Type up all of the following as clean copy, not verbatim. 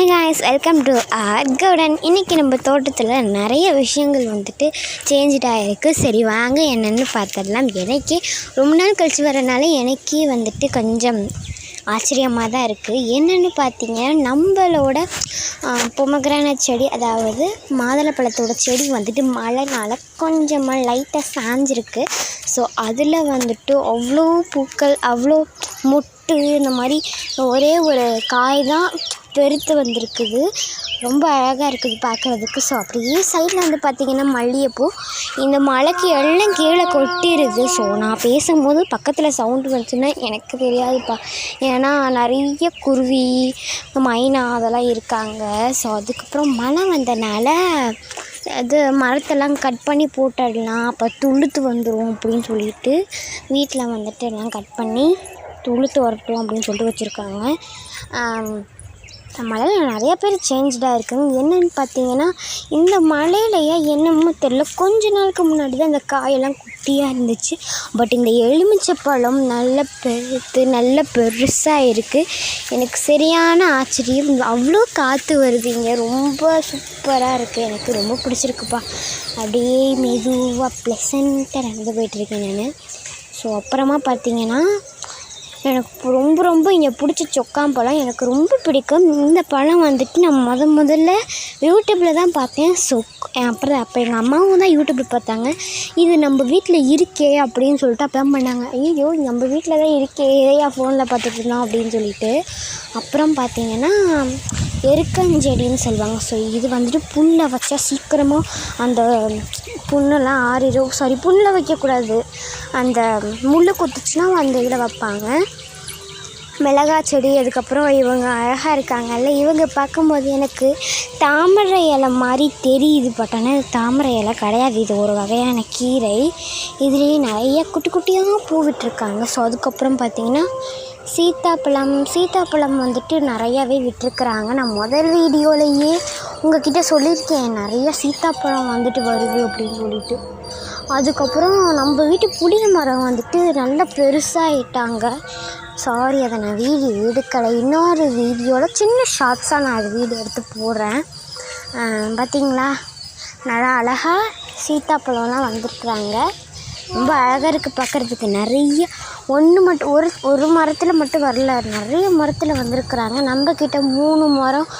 Hi guys, welcome to garden. இன்றைக்கி நம்ம தோட்டத்தில் நிறைய விஷயங்கள் சேஞ்சிட் ஆகிருக்கு. சரி வாங்க என்னென்னு பார்த்துடலாம். எனக்கே ரொம்ப நாள் கழித்து வரனால எனக்கே கொஞ்சம் ஆச்சரியமாக தான் இருக்குது. என்னென்னு பார்த்தீங்கன்னா, நம்மளோட பொமக்ரானட் செடி, அதாவது மாதுளப்பழத்தோட செடி மழைனால கொஞ்சமாக லைட்டாக சாஞ்சிருக்கு. ஸோ அதில் அவ்வளோ பூக்கள், அவ்வளோ மொட்டு, இந்த மாதிரி ஒரே ஒரு காய் தான் பெருத்து வந்திருக்குது. ரொம்ப அழகாக இருக்குது பார்க்குறதுக்கு. ஸோ அப்படியே சைடில் பார்த்திங்கன்னா மல்லிகைப்பூ இந்த மழைக்கு எல்லாம் கீழே கொட்டிடுது. ஸோ நான் பேசும்போது பக்கத்தில் சவுண்டு வந்துச்சுன்னா எனக்கு தெரியாதுப்பா, ஏன்னா நிறைய குருவி, மைனா அதெல்லாம் இருக்காங்க. ஸோ அதுக்கப்புறம் மழை வந்தனால அது மரத்தெல்லாம் கட் பண்ணி போட்டுடலாம், அப்போ துளுத்து வந்துடும் அப்படின்னு சொல்லிட்டு வீட்டில் எல்லாம் கட் பண்ணி துளுத்து வரட்டும் அப்படின்னு சொல்லிட்டு வச்சுருக்காங்க. மழையில் நிறைய பேர் சேஞ்ச்டாக இருக்குங்க. என்னென்னு பார்த்தீங்கன்னா, இந்த மழையிலையா என்னமோ தெரில, கொஞ்ச நாளுக்கு முன்னாடி தான் இந்த காயெல்லாம் குட்டியாக இருந்துச்சு. பட் இந்த எலுமிச்சப்பழம் நல்ல பெருத்து நல்ல பெருசாக இருக்குது. எனக்கு சரியான ஆச்சரியம். அவ்வளோ காற்று வருதுங்க, ரொம்ப சூப்பராக இருக்குது. எனக்கு ரொம்ப பிடிச்சிருக்குப்பா. அப்படியே மெதுவாக ப்ளசண்ட்டாக நடந்து போயிட்டுருக்கேன் நான். ஸோ அப்புறமா பார்த்தீங்கன்னா, எனக்கு ரொம்ப இங்கே பிடிச்ச சொக்காம் பழம் எனக்கு ரொம்ப பிடிக்கும். இந்த பழம் நான் முதல்ல யூடியூப்பில் தான் பார்த்தேன். ஸோ அப்போ எங்கள் அம்மாவும் தான் யூடியூப்பில் பார்த்தாங்க. இது நம்ம வீட்டில் இருக்கே அப்படின்னு சொல்லிட்டு அப்போ தான் பண்ணாங்க. ஐயோ நம்ம வீட்டில் தான் இருக்கே, இதையா ஃபோனில் பார்த்துட்ருந்தோம் அப்படின்னு சொல்லிட்டு. அப்புறம் பார்த்திங்கன்னா எருக்கஞ்செடின்னு சொல்லுவாங்க. ஸோ இது புண்ணில் வச்சா சீக்கிரமாக அந்த புண்ணெல்லாம் ஆறிடும். புண்ணில் வைக்கக்கூடாது, அந்த முள் குத்துச்சுன்னா அந்த இதில் வைப்பாங்க. மிளகாய் செடி, அதுக்கப்புறம் இவங்க அழகாக இருக்காங்கல்ல, இவங்க பார்க்கும்போது எனக்கு தாமரை இலை மாதிரி தெரியுது. பட் ஆனால் தாமரை இலை கிடையாது, இது ஒரு வகையான கீரை. இதுலேயே நிறைய குட்டி குட்டியாக பூ விட்டுருக்காங்க. ஸோ அதுக்கப்புறம் பார்த்திங்கன்னா சீத்தாப்பழம் நிறையாவே விட்டுருக்குறாங்க. நான் முதல் வீடியோலையே உங்ககிட்ட சொல்லியிருக்கேன், நிறைய சீத்தாப்பழம் வருது அப்படின்னு சொல்லிட்டு. அதுக்கப்புறம் நம்ம வீட்டு புளிய மரம் நல்லா பெருசாகிட்டாங்க. சாரி, அதை நான் வீடியோ எடுக்கலை. இன்னொரு வீடியோவில் சின்ன ஷார்ட்ஸாக நான் அது வீடியோ எடுத்து போடுறேன். பார்த்திங்களா, நல்லா அழகாக சீத்தாப்பழம்லாம் வந்திருக்குறாங்க. ரொம்ப அழகாக இருக்குது பார்க்குறதுக்கு. நிறைய ஒரு மரத்தில் மட்டும் வரல, நிறைய மரத்தில் வந்திருக்குறாங்க. நம்மக்கிட்ட 3 மரம்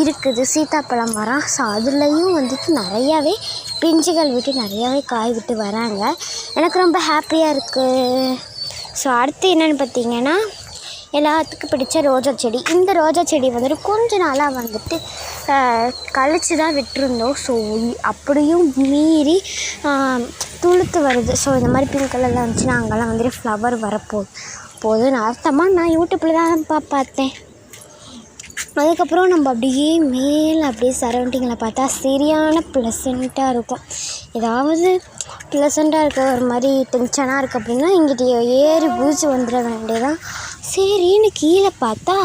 இருக்குது சீத்தாப்பழம் மரம். ஸோ அதுலேயும் நிறையாவே பிஞ்சுகள் விட்டு நிறையாவே காய் விட்டு வராங்க. எனக்கு ரொம்ப ஹாப்பியாக இருக்குது. ஸோ அடுத்து என்னென்னு பார்த்தீங்கன்னா, எல்லாத்துக்கும் பிடிச்ச ரோஜா செடி. இந்த ரோஜா செடி கொஞ்ச நாளாக கழித்து தான் விட்டுருந்தோம். ஸோ அப்படியும் மீறி துளுத்து வருது. ஸோ இந்த மாதிரி பிங்க் கலரில் இருந்துச்சுன்னா அங்கெல்லாம் ஃப்ளவர் வரப்போகுதுன்னு அர்த்தமாக நான் யூடியூப்பில் தான் பார்த்தேன். அதுக்கப்புறம் நம்ம அப்படியே மேலே அப்படியே சரௌண்டிங்கில் பார்த்தா சரியான ப்ளசண்ட்டாக இருக்கும். ஏதாவது ப்ளசண்ட்டாக இருக்க ஒரு மாதிரி டென்ஷனாக இருக்குது அப்படின்னா இங்கிட்ட ஏறி குதிச்சு வந்துட வேண்டியதான். சரின்னு கீழே பார்த்தா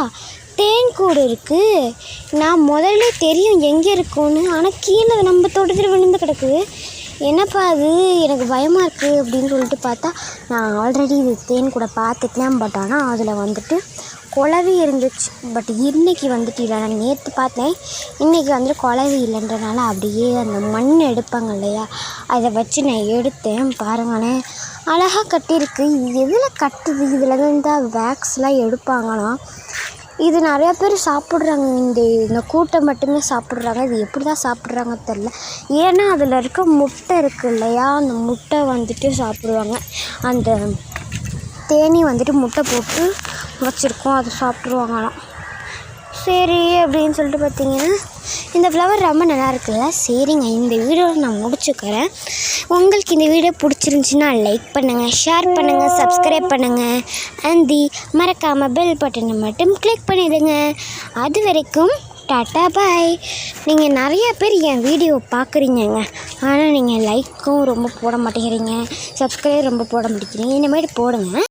தேன்கூடு இருக்குது. நான் முதல்ல தெரியும் எங்கே இருக்குன்னு, ஆனால் கீழே நம்ம தோட்டத்தில் விழுந்து கிடக்குது. என்னப்பா அது, எனக்கு பயமாக இருக்குது அப்படின்னு சொல்லிட்டு பார்த்தா, நான் ஆல்ரெடி இது தேன்கூட பார்த்துட்டேன். பட் ஆனால் அதில் குளவி இருந்துச்சு. பட் இன்றைக்கி இல்லை, நான் நேற்று பார்த்தேன். இன்றைக்கி குளவி இல்லைன்றனால அப்படியே அந்த மண் எடுப்பாங்க இல்லையா, அதை வச்சு நான் எடுத்தேன். பாருங்களேன், அழகாக கட்டியிருக்கு. இது எதில் கட்டுது, இதில் தான் வேக்ஸ்லாம் எடுப்பாங்கன்னா இது நிறையா பேர் சாப்பிட்றாங்க. இந்த கூட்டை மட்டுமே சாப்பிட்றாங்க. இது எப்படி தான் சாப்பிட்றாங்க தெரில. ஏன்னா அதில் இருக்க முட்டை இருக்குது இல்லையா, அந்த முட்டை சாப்பிடுவாங்க. அந்த தேனி முட்டை போட்டு வச்சுருக்கோம், அதை சாப்பிட்ருவாங்களாம். சரி அப்படின்னு சொல்லிட்டு பார்த்தீங்கன்னா, இந்த ஃப்ளவர் ரொம்ப நல்லா இருக்குல்ல. சரிங்க, இந்த வீடியோவில் நான் முடிச்சுக்கிறேன். உங்களுக்கு இந்த வீடியோ பிடிச்சிருந்துச்சின்னா லைக் பண்ணுங்கள், ஷேர் பண்ணுங்கள், சப்ஸ்கிரைப் பண்ணுங்கள், மறக்காமல் பெல் பட்டனை மட்டும் கிளிக் பண்ணிவிடுங்க. அது வரைக்கும் டாட்டா பாய். நீங்கள் நிறையா பேர் என் வீடியோ பார்க்குறீங்கங்க, ஆனால் நீங்கள் லைக்கும் ரொம்ப போட மாட்டேங்கிறீங்க, சப்ஸ்கிரைப் ரொம்ப போட மாட்டேங்கிறீங்க. இந்தமாதிரி போடுங்க.